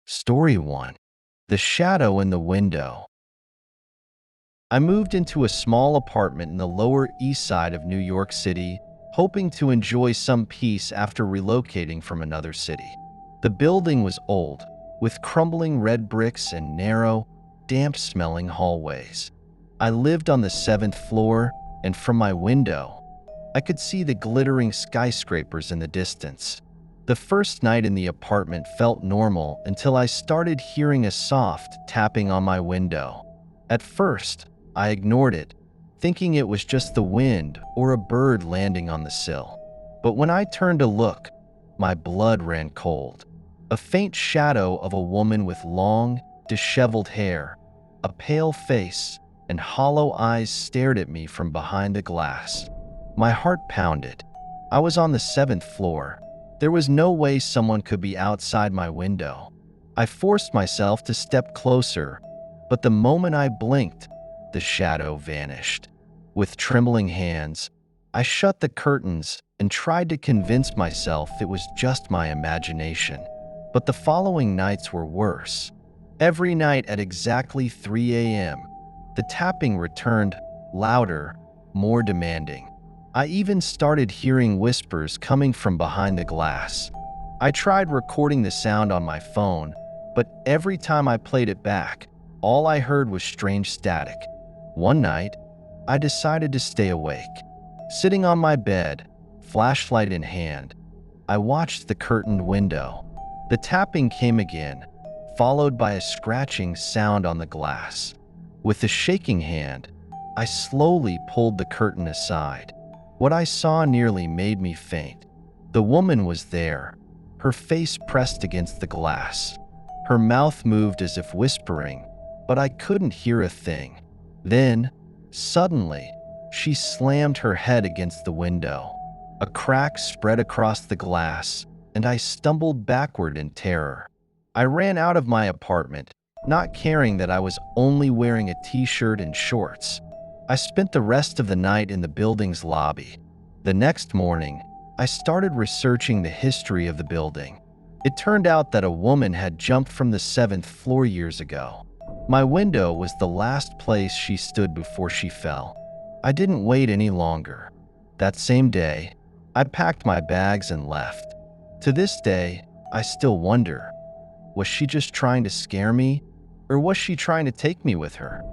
Story 1. The Shadow in the Window. I moved into a small apartment in the Lower East Side of New York City, hoping to enjoy some peace after relocating from another city. The building was old, with crumbling red bricks and narrow, damp-smelling hallways. I lived on the 7th floor, and from my window, I could see the glittering skyscrapers in the distance. The first night in the apartment felt normal until I started hearing a soft tapping on my window. At first, I ignored it, thinking it was just the wind or a bird landing on the sill. But when I turned to look, my blood ran cold. A faint shadow of a woman with long, disheveled hair, a pale face, and hollow eyes stared at me from behind the glass. My heart pounded. I was on the 7th floor. There was no way someone could be outside my window. I forced myself to step closer, but the moment I blinked, the shadow vanished. With trembling hands, I shut the curtains and tried to convince myself it was just my imagination. But the following nights were worse. Every night at exactly 3 a.m., the tapping returned, louder, more demanding. I even started hearing whispers coming from behind the glass. I tried recording the sound on my phone, but every time I played it back, all I heard was strange static. One night, I decided to stay awake. Sitting on my bed, flashlight in hand, I watched the curtained window. The tapping came again, followed by a scratching sound on the glass. With a shaking hand, I slowly pulled the curtain aside. What I saw nearly made me faint. The woman was there, her face pressed against the glass. Her mouth moved as if whispering, but I couldn't hear a thing. Then, suddenly, she slammed her head against the window. A crack spread across the glass, and I stumbled backward in terror. I ran out of my apartment, not caring that I was only wearing a t-shirt and shorts. I spent the rest of the night in the building's lobby. The next morning, I started researching the history of the building. It turned out that a woman had jumped from the 7th floor years ago. My window was the last place she stood before she fell. I didn't wait any longer. That same day, I packed my bags and left. To this day, I still wonder, was she just trying to scare me, or was she trying to take me with her?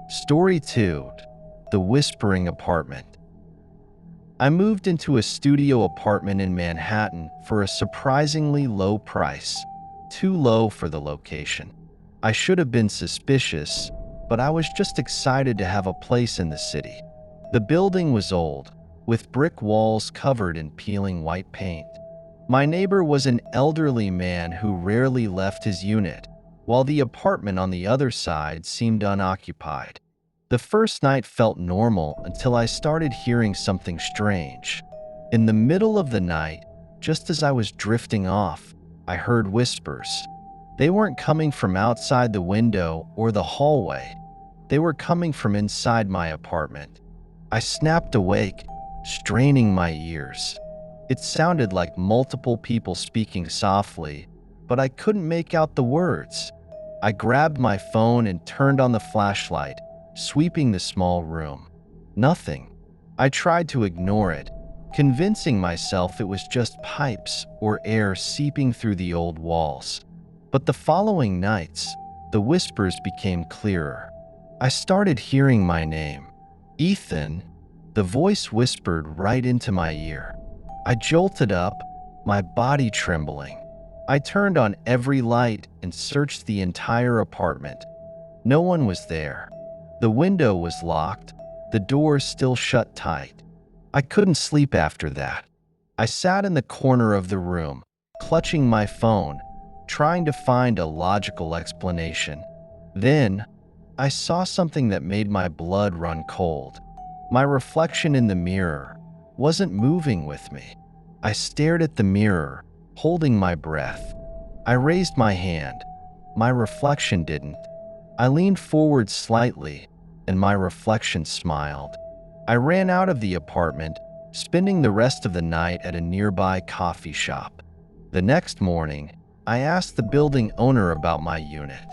Story 2. The Whispering Apartment. I moved into a studio apartment in Manhattan for a surprisingly low price, too low for the location. I should have been suspicious, but I was just excited to have a place in the city. The building was old, with brick walls covered in peeling white paint. My neighbor was an elderly man who rarely left his unit, while the apartment on the other side seemed unoccupied. The first night felt normal until I started hearing something strange. In the middle of the night, just as I was drifting off, I heard whispers. They weren't coming from outside the window or the hallway. They were coming from inside my apartment. I snapped awake, straining my ears. It sounded like multiple people speaking softly, but I couldn't make out the words. I grabbed my phone and turned on the flashlight, sweeping the small room. Nothing. I tried to ignore it, convincing myself it was just pipes or air seeping through the old walls. But the following nights, the whispers became clearer. I started hearing my name. Ethan. The voice whispered right into my ear. I jolted up, my body trembling. I turned on every light and searched the entire apartment. No one was there. The window was locked, the door still shut tight. I couldn't sleep after that. I sat in the corner of the room, clutching my phone, trying to find a logical explanation. Then, I saw something that made my blood run cold. My reflection in the mirror wasn't moving with me. I stared at the mirror, holding my breath. I raised my hand. My reflection didn't. I leaned forward slightly, and my reflection smiled. I ran out of the apartment, spending the rest of the night at a nearby coffee shop. The next morning, I asked the building owner about my unit.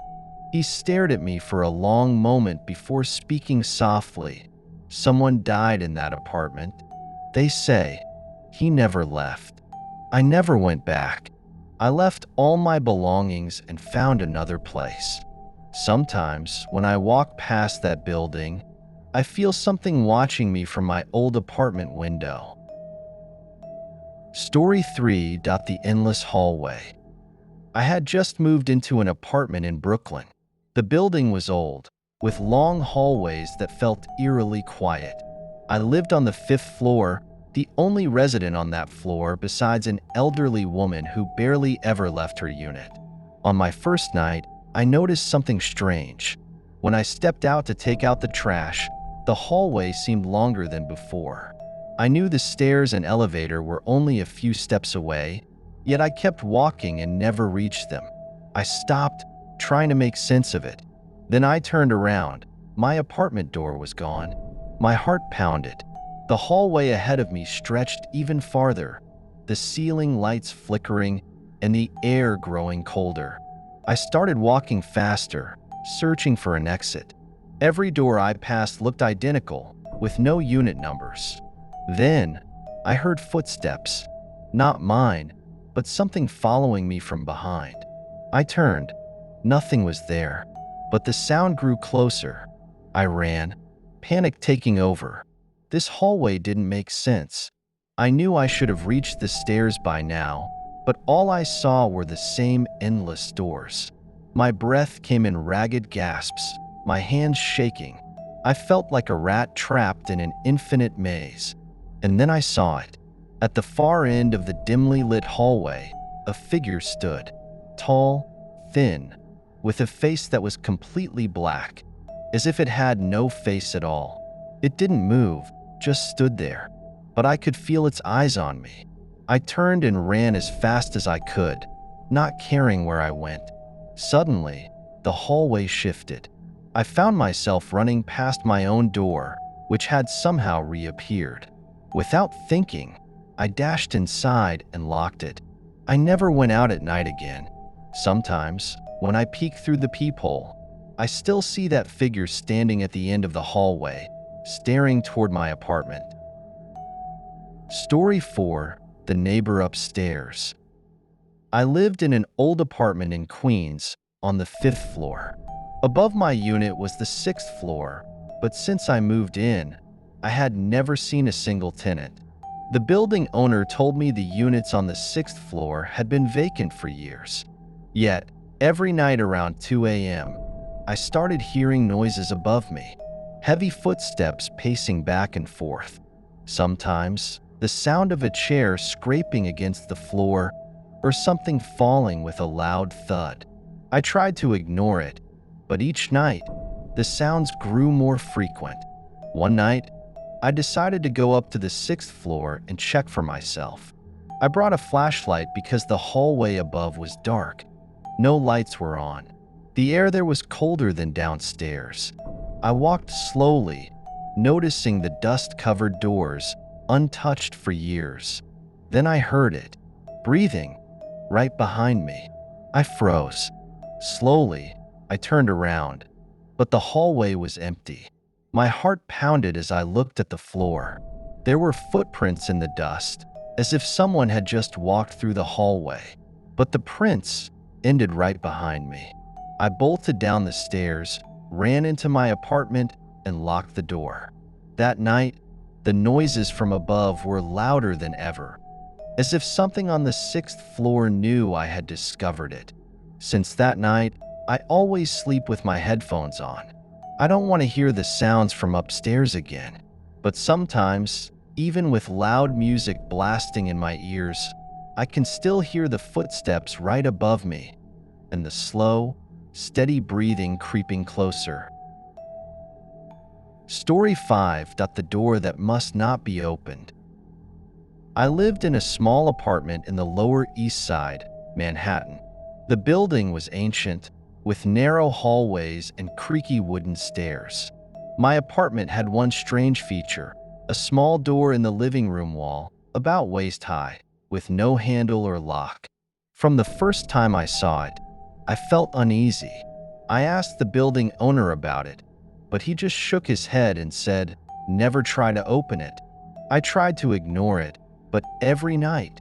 He stared at me for a long moment before speaking softly. "Someone died in that apartment. They say he never left. I never went back. I left all my belongings and found another place. Sometimes, when I walk past that building, I feel something watching me from my old apartment window." Story 3. The endless hallway. I had just moved into an apartment in Brooklyn. The building was old, with long hallways that felt eerily quiet. I lived on the 5th floor, the only resident on that floor besides an elderly woman who barely ever left her unit. On my first night, I noticed something strange. When I stepped out to take out the trash, the hallway seemed longer than before. I knew the stairs and elevator were only a few steps away, yet I kept walking and never reached them. I stopped, trying to make sense of it. Then I turned around. My apartment door was gone. My heart pounded. The hallway ahead of me stretched even farther, the ceiling lights flickering and the air growing colder. I started walking faster, searching for an exit. Every door I passed looked identical, with no unit numbers. Then, I heard footsteps. Not mine, but something following me from behind. I turned. Nothing was there, but the sound grew closer. I ran, panic taking over. This hallway didn't make sense. I knew I should have reached the stairs by now, but all I saw were the same endless doors. My breath came in ragged gasps, my hands shaking. I felt like a rat trapped in an infinite maze. And then I saw it. At the far end of the dimly lit hallway, a figure stood, tall, thin, with a face that was completely black, as if it had no face at all. It didn't move, just stood there, but I could feel its eyes on me. I turned and ran as fast as I could, not caring where I went. Suddenly, the hallway shifted. I found myself running past my own door, which had somehow reappeared. Without thinking, I dashed inside and locked it. I never went out at night again. Sometimes, when I peek through the peephole, I still see that figure standing at the end of the hallway, staring toward my apartment. Story 4. The neighbor upstairs. I lived in an old apartment in Queens, on the 5th floor. Above my unit was the 6th floor, but since I moved in, I had never seen a single tenant. The building owner told me the units on the 6th floor had been vacant for years. Yet, every night around 2 a.m., I started hearing noises above me, heavy footsteps pacing back and forth. Sometimes, the sound of a chair scraping against the floor or something falling with a loud thud. I tried to ignore it, but each night, the sounds grew more frequent. One night, I decided to go up to the 6th floor and check for myself. I brought a flashlight because the hallway above was dark. No lights were on. The air there was colder than downstairs. I walked slowly, noticing the dust-covered doors, untouched for years. Then I heard it, breathing, right behind me. I froze. Slowly, I turned around, but the hallway was empty. My heart pounded as I looked at the floor. There were footprints in the dust, as if someone had just walked through the hallway. But the prints ended right behind me. I bolted down the stairs, ran into my apartment, and locked the door. That night, the noises from above were louder than ever, as if something on the 6th floor knew I had discovered it. Since that night, I always sleep with my headphones on. I don't want to hear the sounds from upstairs again. But sometimes, even with loud music blasting in my ears, I can still hear the footsteps right above me and the slow, steady breathing creeping closer. Story 5. The door that must not be opened. I lived in a small apartment in the Lower East Side, Manhattan. The building was ancient, with narrow hallways and creaky wooden stairs. My apartment had one strange feature, a small door in the living room wall, about waist high, with no handle or lock. From the first time I saw it, I felt uneasy. I asked the building owner about it, but he just shook his head and said, "Never try to open it." I tried to ignore it, but every night,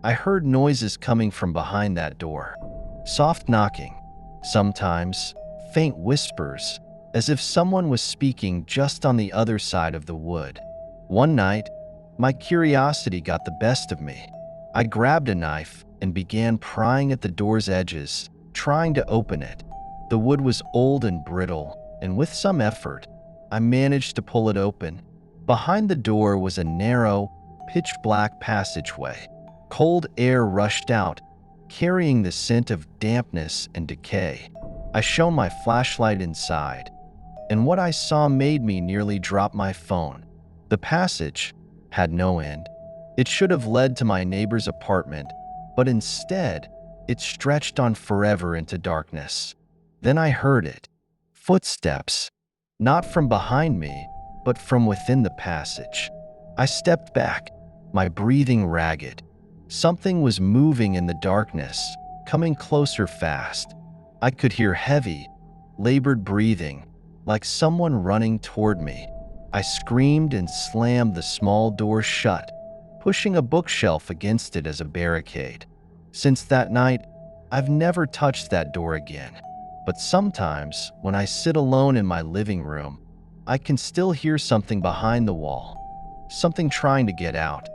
I heard noises coming from behind that door. Soft knocking, sometimes faint whispers, as if someone was speaking just on the other side of the wood. One night, my curiosity got the best of me. I grabbed a knife and began prying at the door's edges, trying to open it. The wood was old and brittle, and with some effort, I managed to pull it open. Behind the door was a narrow, pitch-black passageway. Cold air rushed out, carrying the scent of dampness and decay. I shone my flashlight inside, and what I saw made me nearly drop my phone. The passage had no end. It should have led to my neighbor's apartment, but instead, it stretched on forever into darkness. Then I heard it. Footsteps, not from behind me, but from within the passage. I stepped back, my breathing ragged. Something was moving in the darkness, coming closer fast. I could hear heavy, labored breathing, like someone running toward me. I screamed and slammed the small door shut, pushing a bookshelf against it as a barricade. Since that night, I've never touched that door again. But sometimes, when I sit alone in my living room, I can still hear something behind the wall, something trying to get out.